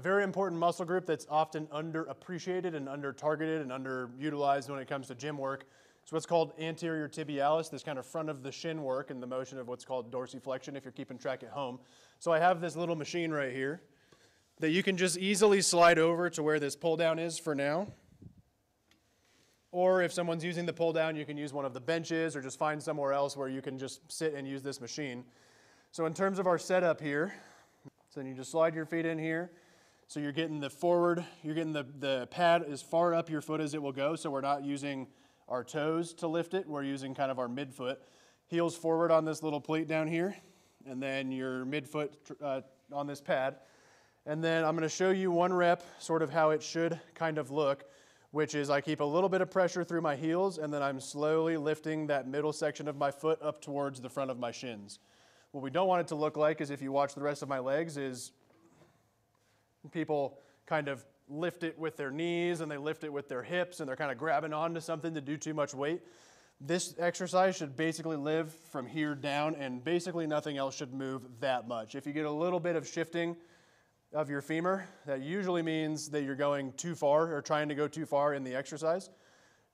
A very important muscle group that's often underappreciated and under-targeted and underutilized when it comes to gym work is what's called anterior tibialis, this kind of front of the shin work and the motion of what's called dorsiflexion if you're keeping track at home. So I have this little machine right here that you can just easily slide over to where this pull down is for now. Or if someone's using the pull down, you can use one of the benches or just find somewhere else where you can just sit and use this machine. So in terms of our setup here, so then you just slide your feet in here. So you're getting the forward, you're getting the pad as far up your foot as it will go, so we're not using our toes to lift it, we're using kind of our midfoot. Heels forward on this little plate down here, and then your midfoot on this pad. And then I'm going to show you one rep, sort of how it should kind of look, which is I keep a little bit of pressure through my heels, and then I'm slowly lifting that middle section of my foot up towards the front of my shins. What we don't want it to look like is if you watch the rest of my legs is people kind of lift it with their knees and they lift it with their hips and they're kind of grabbing onto something to do too much weight. This exercise should basically live from here down and basically nothing else should move that much. If you get a little bit of shifting of your femur, that usually means that you're going too far or trying to go too far in the exercise.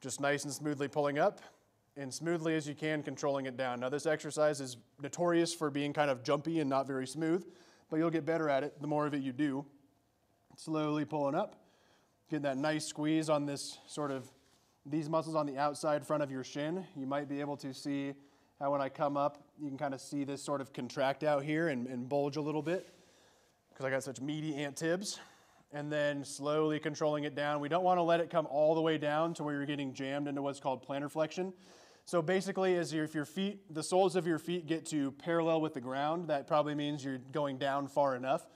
Just nice and smoothly pulling up and smoothly as you can controlling it down. Now this exercise is notorious for being kind of jumpy and not very smooth, but you'll get better at it the more of it you do. Slowly pulling up, getting that nice squeeze on this sort of, these muscles on the outside front of your shin. You might be able to see how when I come up, you can kind of see this sort of contract out here and bulge a little bit because I got such meaty antibs. And then slowly controlling it down. We don't want to let it come all the way down to where you're getting jammed into what's called plantar flexion. So basically, if your feet, the soles of your feet get to parallel with the ground, that probably means you're going down far enough.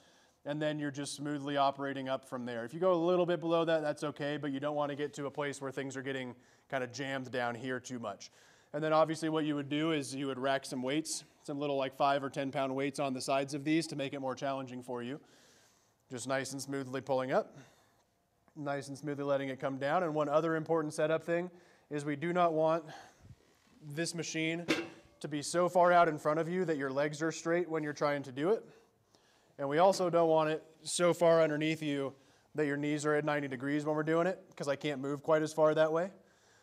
And then you're just smoothly operating up from there. If you go a little bit below that, that's okay, but you don't want to get to a place where things are getting kind of jammed down here too much. And then obviously what you would do is you would rack some weights, some little like 5 or 10 pound weights on the sides of these to make it more challenging for you. Just nice and smoothly pulling up, nice and smoothly letting it come down. And one other important setup thing is we do not want this machine to be so far out in front of you that your legs are straight when you're trying to do it. And we also don't want it so far underneath you that your knees are at 90 degrees when we're doing it, because I can't move quite as far that way.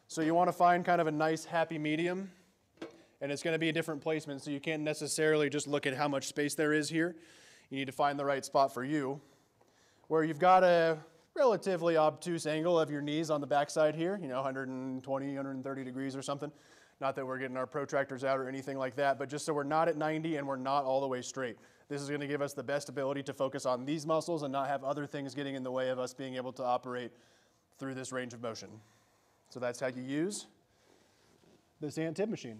So you want to find kind of a nice happy medium, and it's going to be a different placement, so you can't necessarily just look at how much space there is here. You need to find the right spot for you, where you've got a relatively obtuse angle of your knees on the backside here, 120, 130 degrees or something. Not that we're getting our protractors out or anything like that, but just so we're not at 90 and we're not all the way straight. This is going to give us the best ability to focus on these muscles and not have other things getting in the way of us being able to operate through this range of motion. So that's how you use this ant tib machine.